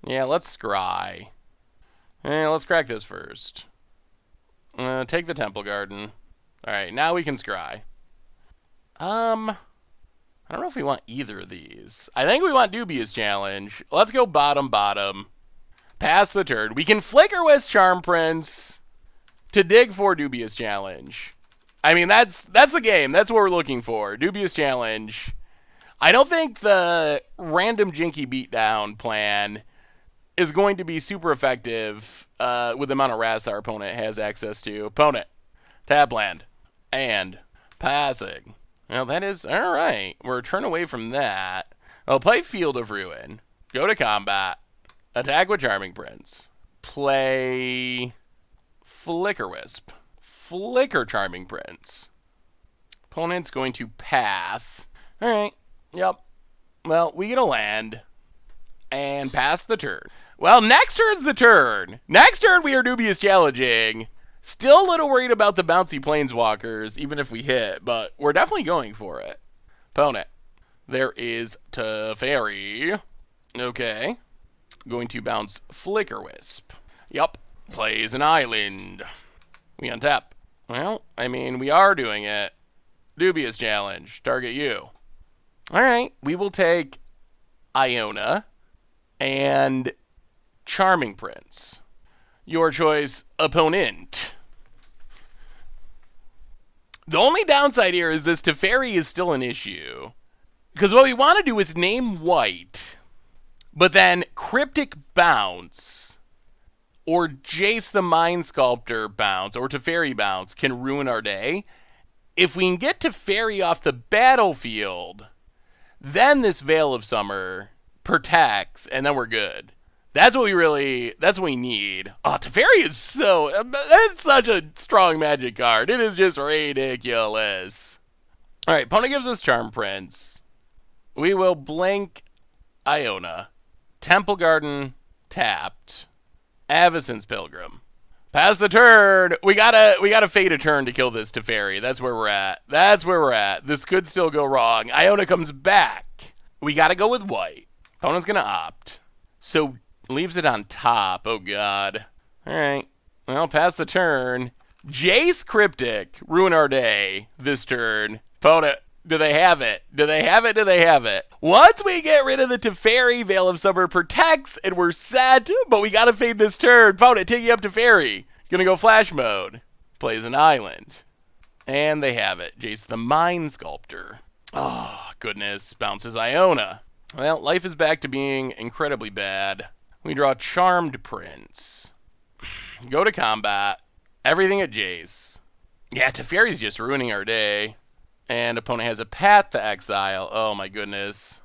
Yeah, let's scry. Let's crack this first. Take the Temple Garden. Alright, now we can scry. I don't know if we want either of these. I think we want Dubious Challenge. Let's go bottom. Pass the turn. We can Flicker Wisp Charm Prince to dig for Dubious Challenge. I mean, that's the game. That's what we're looking for. Dubious Challenge. I don't think the random Jinky Beatdown plan is going to be super effective with the amount of wraths our opponent has access to. Opponent, tap land, and passing. Well, that is alright. We're a turn away from that. I'll play Field of Ruin. Go to combat. Attack with Charming Prince. Play Flicker Wisp. Flicker Charming Prince. Opponent's going to path. Alright. Yep. Well, we get a land. And pass the turn. Well, next turn's the turn. Next turn we are Dubious Challenging. Still a little worried about the bouncy Planeswalkers, even if we hit, but we're definitely going for it. Opponent. There is Teferi. Okay. Going to bounce Flicker Wisp. Yup. Plays an island. We untap. Well, I mean, we are doing it. Dubious Challenge. Target you. Alright. We will take Iona and Charming Prince. Your choice, opponent. The only downside here is this Teferi is still an issue. Because what we want to do is name white, but then Cryptic Bounce, or Jace the Mind Sculptor bounce, or Teferi bounce can ruin our day. if we can get Teferi off the battlefield, then this Veil of Summer protects, and then we're good. That's what we need. Oh, Teferi is that's such a strong Magic card. It is just ridiculous. All right, opponent gives us Charm Prince. We will blink Iona. Temple Garden tapped. Avacyn's Pilgrim. Pass the turn. We gotta fade a turn to kill this Teferi. That's where we're at. This could still go wrong. Iona comes back. We gotta go with white. Opponent's gonna opt. So leaves it on top. Oh god. Alright. Well, pass the turn. Jace Cryptic. Ruin our day this turn. Opponent. Do they have it? Do they have it? Once we get rid of the Teferi, Veil of Summer protects, and we're set, but we gotta fade this turn. Opponent, taking up Teferi. Gonna go flash mode. Plays an island. And they have it. Jace the Mind Sculptor. Oh, goodness. Bounces Iona. Well, life is back to being incredibly bad. We draw Charmed Prince. Go to combat. Everything at Jace. Yeah, Teferi's just ruining our day. And opponent has a Path to Exile. Oh my goodness.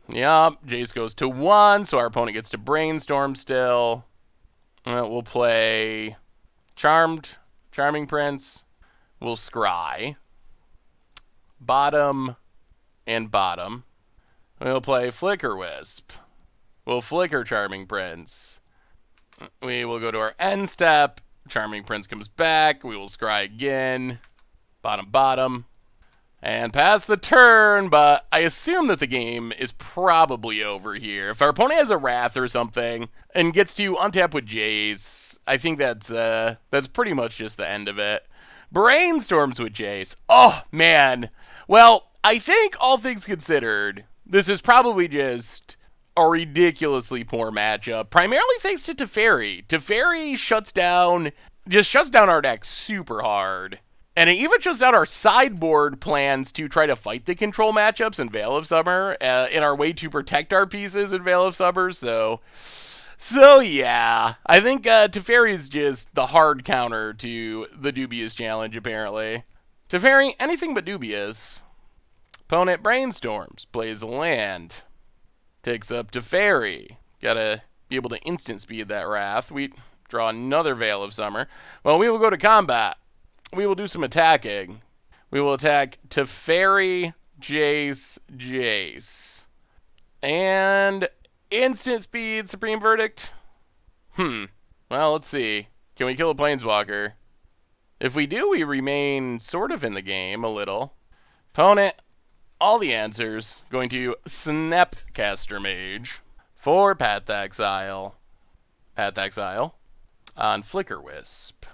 Yup, Jace goes to 1, so our opponent gets to Brainstorm still. We'll play Charming Prince. We'll scry. Bottom and bottom. We'll play Flicker Wisp. We'll flicker Charming Prince. We will go to our end step. Charming Prince comes back. We will scry again. Bottom. And pass the turn, but I assume that the game is probably over here. If our opponent has a Wrath or something and gets to untap with Jace, I think that's pretty much just the end of it. Brainstorms with Jace. Oh, man. Well, I think all things considered, this is probably just a ridiculously poor matchup, primarily thanks to Teferi. Teferi shuts down our deck super hard. And it even shuts down our sideboard plans to try to fight the control matchups in Veil of Summer in our way to protect our pieces in Veil of Summer. So yeah, I think Teferi is just the hard counter to the Dubious challenge, apparently. Teferi, anything but Dubious. Opponent Brainstorms, plays a land. Takes up Teferi. Gotta be able to instant speed that Wrath. We draw another Veil of Summer. Well, we will go to combat. We will do some attacking. We will attack Teferi, Jace. And instant speed, Supreme Verdict. Well, let's see. Can we kill a Planeswalker? If we do, we remain sort of in the game a little. Opponent, all the answers. Going to Snapcaster Mage for Path to Exile. On Flicker Wisp.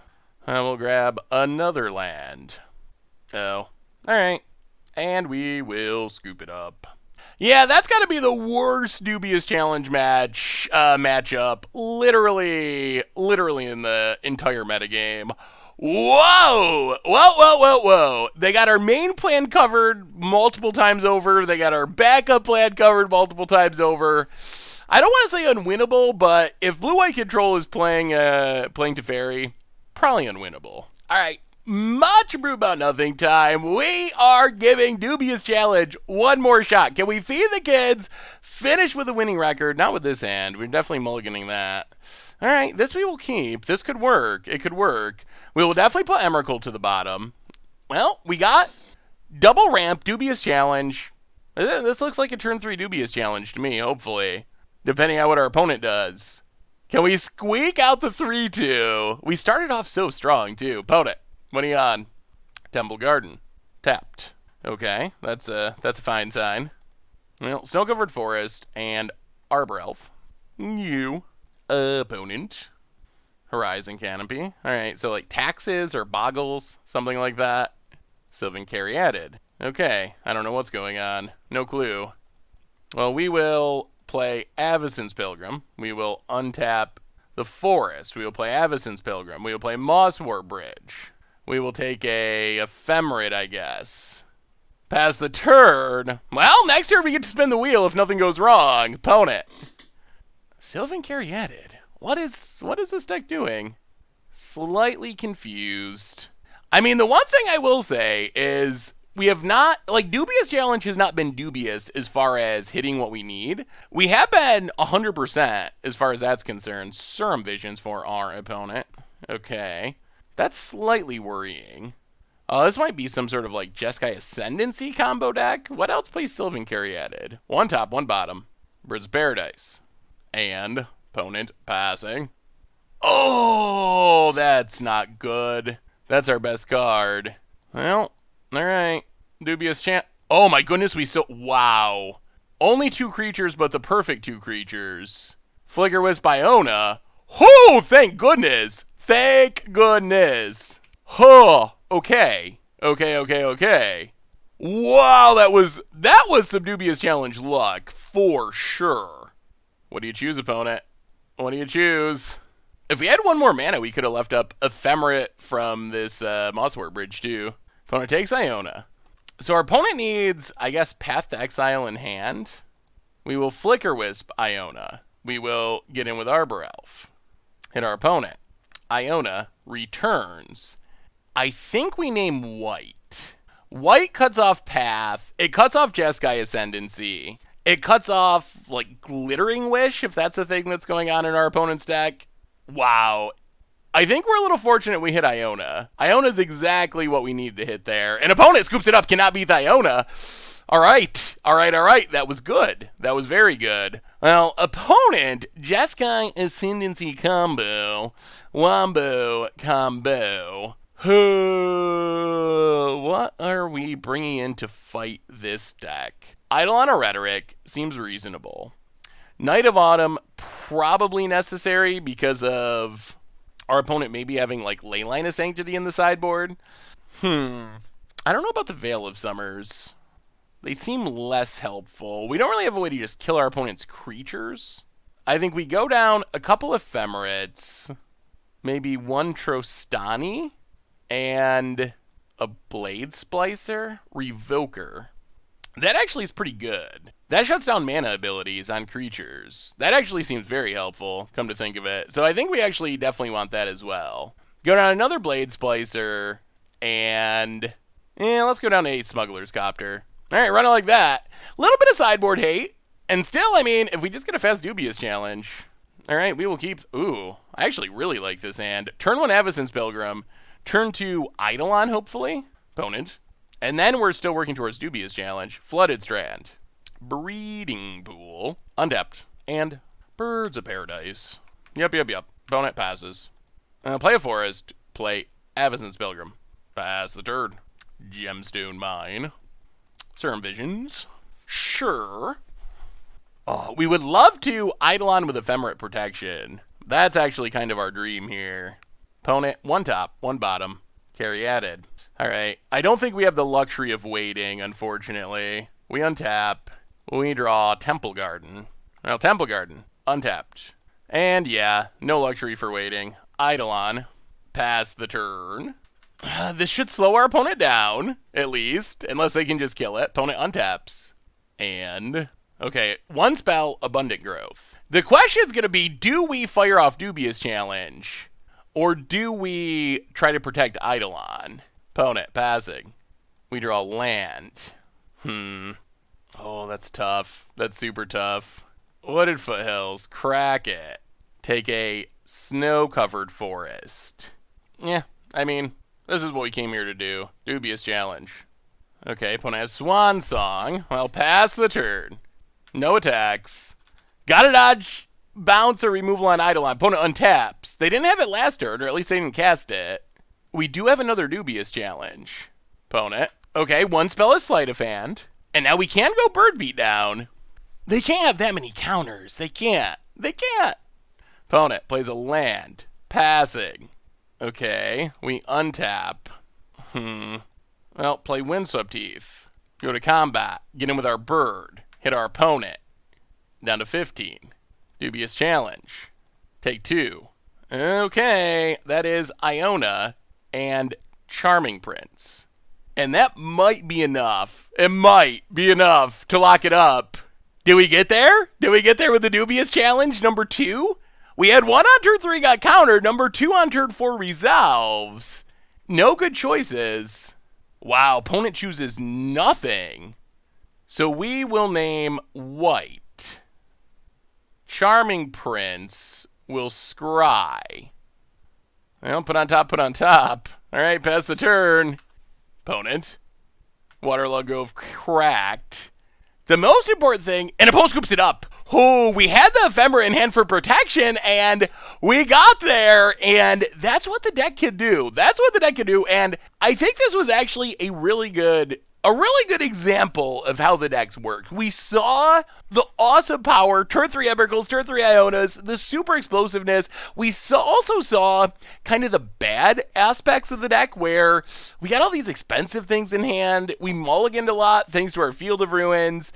And we'll grab another land. Oh. Alright. And we will scoop it up. Yeah, that's got to be the worst Dubious Challenge matchup literally in the entire metagame. Whoa! They got our main plan covered multiple times over. They got our backup plan covered multiple times over. I don't want to say unwinnable, but if Blue-White Control is playing Teferi, probably unwinnable. All right, much brew about nothing time. We are giving Dubious Challenge one more shot. Can we feed the kids? Finish with a winning record. Not with this hand. We're definitely mulliganing that. All right, this we will keep. This could work. It could work. We will definitely put Emrakul to the bottom. Well, we got double ramp, Dubious Challenge. This looks like a turn 3 Dubious Challenge to me, hopefully. Depending on what our opponent does. Can we squeak out the 3-2? We started off so strong, too. Opponent, what are you on? Temple Garden. Tapped. Okay, that's a fine sign. Well, Snow-Covered Forest and Arbor Elf. You. Opponent. Horizon Canopy. Alright, so like Taxes or Boggles, something like that. Sylvan Caryatid. Okay, I don't know what's going on. No clue. Well, we will play Avacyn's Pilgrim. We will untap the forest. We will play Avacyn's Pilgrim. We will play Mosswar Bridge. We will take a Ephemerate, I guess. Pass the turn. Well, next turn we get to spin the wheel if nothing goes wrong. Opponent. Sylvan Caryatid. What is this deck doing? Slightly confused. I mean, the one thing I will say is we have not, like, Dubious Challenge has not been dubious as far as hitting what we need. We have been 100% as far as that's concerned. Serum Visions for our opponent. Okay. That's slightly worrying. This might be some sort of, like, Jeskai Ascendancy combo deck. What else plays Sylvan Caryatid? One top, one bottom. Birds of Paradise. And opponent passing. Oh, that's not good. That's our best card. Well, alright. Dubious Champ. Oh my goodness, we still... Wow. Only 2 creatures, but the perfect 2 creatures. Flicker Wisp Iona. Oh, thank goodness. Thank goodness. Huh. Okay. Okay. Wow, that was some Dubious Challenge luck, for sure. What do you choose, opponent? What do you choose? If we had one more mana, we could have left up Ephemerate from this Mosswort Bridge, too. Opponent takes Iona. So our opponent needs, I guess, Path to Exile in hand. We will Flicker Wisp Iona. We will get in with Arbor Elf. Hit our opponent. Iona returns. I think we name White. White cuts off Path. It cuts off Jeskai Ascendancy. It cuts off, like, Glittering Wish, if that's a thing that's going on in our opponent's deck. Wow. I think we're a little fortunate we hit Iona. Iona's exactly what we needed to hit there. An opponent scoops it up, cannot beat Iona. All right. That was good. That was very good. Well, opponent, Jeskai Ascendancy combo. Wombo combo. What are we bringing in to fight this deck? Eidolon or Rhetoric seems reasonable. Knight of Autumn, probably necessary because of our opponent maybe having, like, Leyline of Sanctity in the sideboard. I don't know about the Veil of Summers. They seem less helpful. We don't really have a way to just kill our opponent's creatures. I think we go down a couple Ephemerates, maybe one Trostani, and a Blade Splicer, Revoker. That actually is pretty good. That shuts down mana abilities on creatures. That actually seems very helpful, come to think of it. So I think we actually definitely want that as well. Go down another Blade Splicer, and let's go down to a Smuggler's Copter. All right, run it like that. A little bit of sideboard hate, and still, I mean, if we just get a fast Dubious Challenge, all right, we will keep... Ooh, I actually really like this hand. Turn 1 Avacyn's Pilgrim. Turn 2 Eidolon, hopefully. Opponent. And then we're still working towards Dubious Challenge. Flooded Strand. Breeding Pool. Untapped. And Birds of Paradise. Yep. Opponent passes. Play a Forest. Play Avacyn's Pilgrim. Pass the turn. Gemstone Mine. Serum Visions. Sure. Oh, we would love to Eidolon with Ephemerate Protection. That's actually kind of our dream here. Opponent, one top, one bottom. Caryatid. All right. I don't think we have the luxury of waiting, unfortunately. We untap. We draw Temple Garden. Well, Temple Garden. Untapped. And yeah, no luxury for waiting. Eidolon. Pass the turn. This should slow our opponent down, at least, unless they can just kill it. Opponent untaps. And... okay, one spell, Abundant Growth. The question's going to be, do we fire off Dubious Challenge? Or do we try to protect Eidolon? Opponent, passing. We draw land. Oh, that's tough. That's super tough. Wooded Foothills. Crack it. Take a snow-covered forest. Yeah, I mean, this is what we came here to do. Dubious Challenge. Okay, opponent has Swan Song. Well, pass the turn. No attacks. Gotta dodge bounce or removal on Eidolon. Opponent untaps. They didn't have it last turn, or at least they didn't cast it. We do have another Dubious Challenge. Opponent. Okay, one spell is Sleight of Hand. And now we can go Bird Beat down. They can't have that many counters. They can't. Opponent plays a land. Passing. Okay, we untap. Well, play Windswept Heath. Go to combat. Get in with our bird. Hit our opponent. Down to 15. Dubious Challenge. Take 2. Okay, that is Iona and Charming Prince. And that might be enough. It might be enough to lock it up. Did we get there? Did we get there with the Dubious Challenge number 2? We had 1 on turn 3 got countered. Number 2 on turn 4 resolves. No good choices. Wow, opponent chooses nothing. So we will name white. Charming Prince will scry. Well, put on top, put on top. All right, pass the turn. Opponent. Waterlog Grove cracked. The most important thing, and opponent scoops it up. Oh, we had the Ephemera in hand for protection, and we got there, and that's what the deck can do. That's what the deck can do, and I think this was actually a really good example of how the decks work. We saw the awesome power, turn 3 Emeralds, turn 3 Ionas, the super explosiveness. We also saw kind of the bad aspects of the deck where we got all these expensive things in hand. We mulliganed a lot thanks to our Field of Ruins.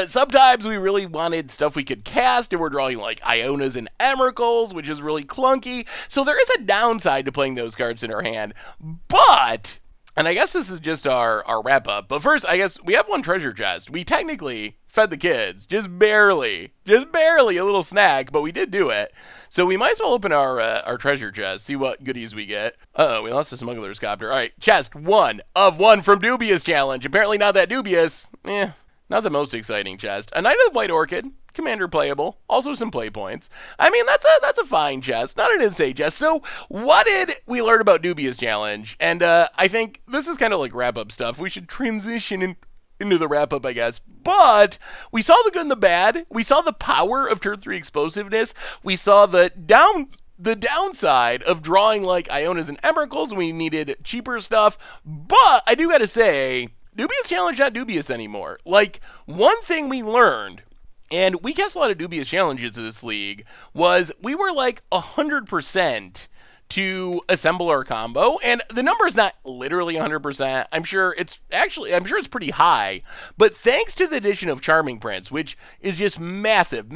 Sometimes we really wanted stuff we could cast and we're drawing like Ionas and Emeralds, which is really clunky. So there is a downside to playing those cards in our hand. But... and I guess this is just our wrap-up. But first, I guess we have one treasure chest. We technically fed the kids. Just barely. A little snack, but we did do it. So we might as well open our treasure chest, see what goodies we get. Uh-oh, we lost the smuggler's copter. All right, chest 1 of 1 from Dubious challenge. Apparently not that dubious. Not the most exciting chest. A Knight of the White Orchid. Commander playable, also some play points. I mean, that's a fine chest, not an insane chest. So what did we learn about Dubious Challenge? And I think this is kind of like wrap-up stuff. We should transition into the wrap-up, I guess. But we saw the good and the bad. We saw the power of turn 3 explosiveness. We saw the downside of drawing like Ionas and Emeralds. We needed cheaper stuff. But I do gotta say, Dubious Challenge not dubious anymore. Like, one thing we learned, and we cast a lot of dubious challenges in this league, was we were like 100% to assemble our combo, and the number is not literally 100%. I'm sure it's pretty high, but thanks to the addition of Charming Prince, which is just massive,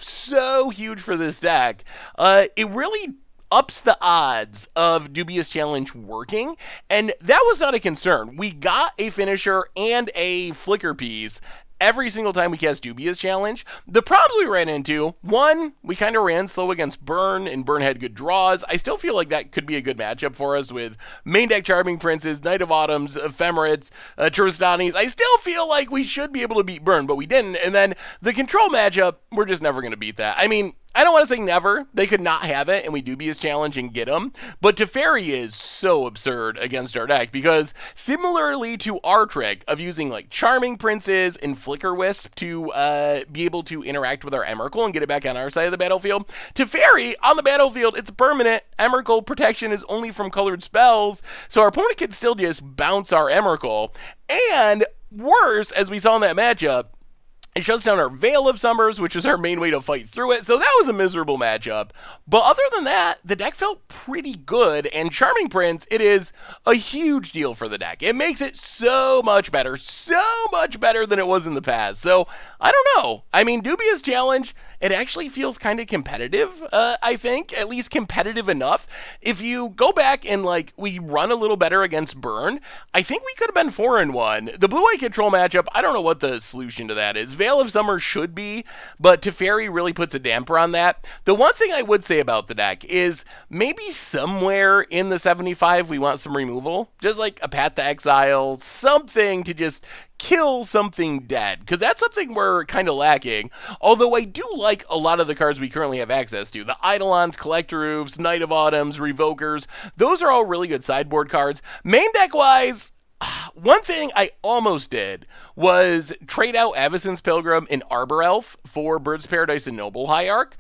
so huge for this deck, it really ups the odds of Dubious Challenge working, and that was not a concern. We got a finisher and a flicker piece every single time we cast Dubious Challenge. The problems we ran into, one, we kind of ran slow against Burn, and Burn had good draws. I still feel like that could be a good matchup for us with main deck Charming Princes, Knight of Autumns, Ephemerids, Tristanis. I still feel like we should be able to beat Burn, but we didn't. And then the control matchup, we're just never going to beat that. I mean, I don't want to say never. They could not have it, and we Dubious Challenge and get them. But Teferi is so absurd against our deck, because similarly to our trick of using like Charming Princes and Flicker Wisp to be able to interact with our Emrakul and get it back on our side of the battlefield, Teferi on the battlefield, it's permanent. Emrakul protection is only from colored spells, so our opponent can still just bounce our Emrakul. And worse, as we saw in that matchup, it shuts down our Veil of Summers, which is our main way to fight through it. So that was a miserable matchup. But other than that, the deck felt pretty good. And Charming Prince, it is a huge deal for the deck. It makes it so much better than it was in the past. So I don't know. I mean, Dubious Challenge, it actually feels kind of competitive, I think. At least competitive enough. If you go back and like we run a little better against Burn, I think we could have been 4-1. The blue-white control matchup, I don't know what the solution to that is. Veil of Summer should be, but Teferi really puts a damper on that. The one thing I would say about the deck is maybe somewhere in the 75 we want some removal. Just like a Path to Exile, something to just kill something dead, because that's something we're kind of lacking. Although I do like a lot of the cards we currently have access to. The Eidolons, Collector Roofs, Knight of Autumns, Revokers. Those are all really good sideboard cards. Main deck-wise, one thing I almost did was trade out Avacyn's Pilgrim and Arbor Elf for Bird's Paradise and Noble Hierarch.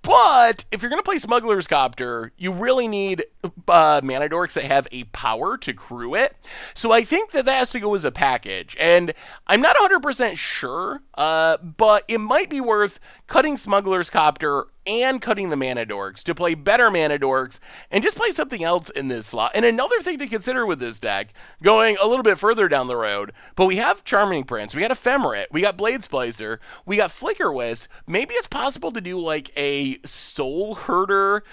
But if you're going to play Smuggler's Copter, you really need mana dorks that have a power to crew it. So I think that has to go as a package. And I'm not 100% sure, but it might be worth cutting Smuggler's Copter and cutting the mana dorks to play better mana dorks and just play something else in this slot. And another thing to consider with this deck, going a little bit further down the road, but we have Charming Prince, we got Ephemerate, we got Blade Splicer, we got Flicker Wisp. Maybe it's possible to do like a Soul Herder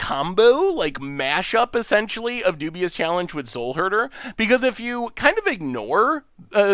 combo, like mashup essentially, of Dubious Challenge with Soul Herder, because if you kind of ignore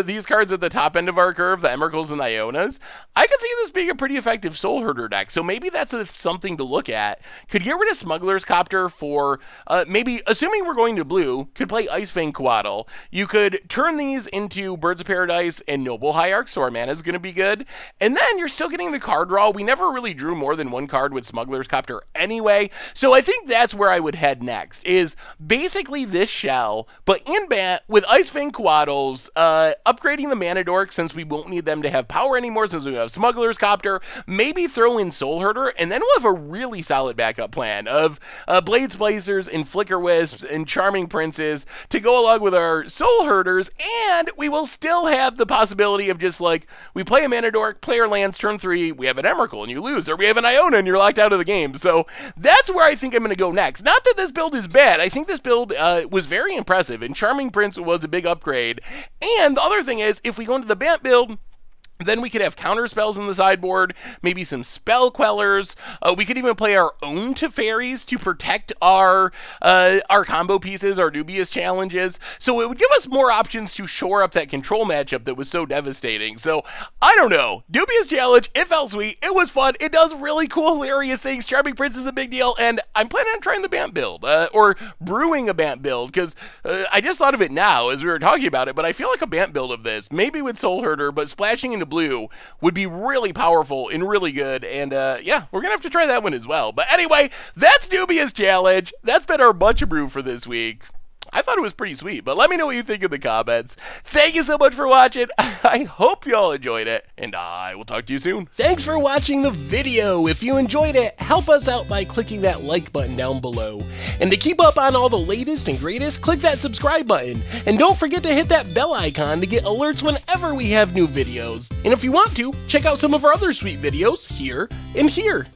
these cards at the top end of our curve, the Emeralds and Ionas, I could see this being a pretty effective Soul Herder deck. So maybe that's something to look at. Could get rid of Smuggler's Copter for maybe, assuming we're going to blue, could play Icefang Coatl. You could turn these into Birds of Paradise and Noble Hierarch, so our mana is going to be good. And then you're still getting the card draw. We never really drew more than one card with Smuggler's Copter anyway. So I think that's where I would head next, is basically this shell, but in bat with Icefang Coatls, upgrading the Mana Dork since we won't need them to have power anymore since we have Smuggler's Copter, maybe throw in Soul Herder, and then we'll have a really solid backup plan of Blade Splicers and Flicker Wisps and Charming Princes to go along with our Soul Herders, and we will still have the possibility of just like, we play a Mana Dork, player lands turn 3, we have an Emrakul and you lose, or we have an Iona and you're locked out of the game. So that's where I think I'm going to go next. Not that this build is bad. I think this build was very impressive, and Charming Prince was a big upgrade. And the other thing is, if we go into the Bant build, then we could have counter spells in the sideboard, maybe some spell quellers. We could even play our own Teferis to protect our combo pieces, our Dubious challenges. So it would give us more options to shore up that control matchup that was so devastating. So I don't know. Dubious challenge, it felt sweet. It was fun. It does really cool, hilarious things. Charming Prince is a big deal, and I'm planning on trying the Bant build, or brewing a Bant build, because I just thought of it now as we were talking about it, but I feel like a Bant build of this, maybe with Soul Herder, but splashing into blue would be really powerful and really good. And yeah, we're gonna have to try that one as well. But anyway, that's Dubious challenge. That's been our Bunch of Brew for this week. I thought it was pretty sweet, but let me know what you think in the comments. Thank you so much for watching. I hope you all enjoyed it, and I will talk to you soon. Thanks for watching the video. If you enjoyed it, help us out by clicking that like button down below. And to keep up on all the latest and greatest, click that subscribe button. And don't forget to hit that bell icon to get alerts whenever we have new videos. And if you want to, check out some of our other sweet videos here and here.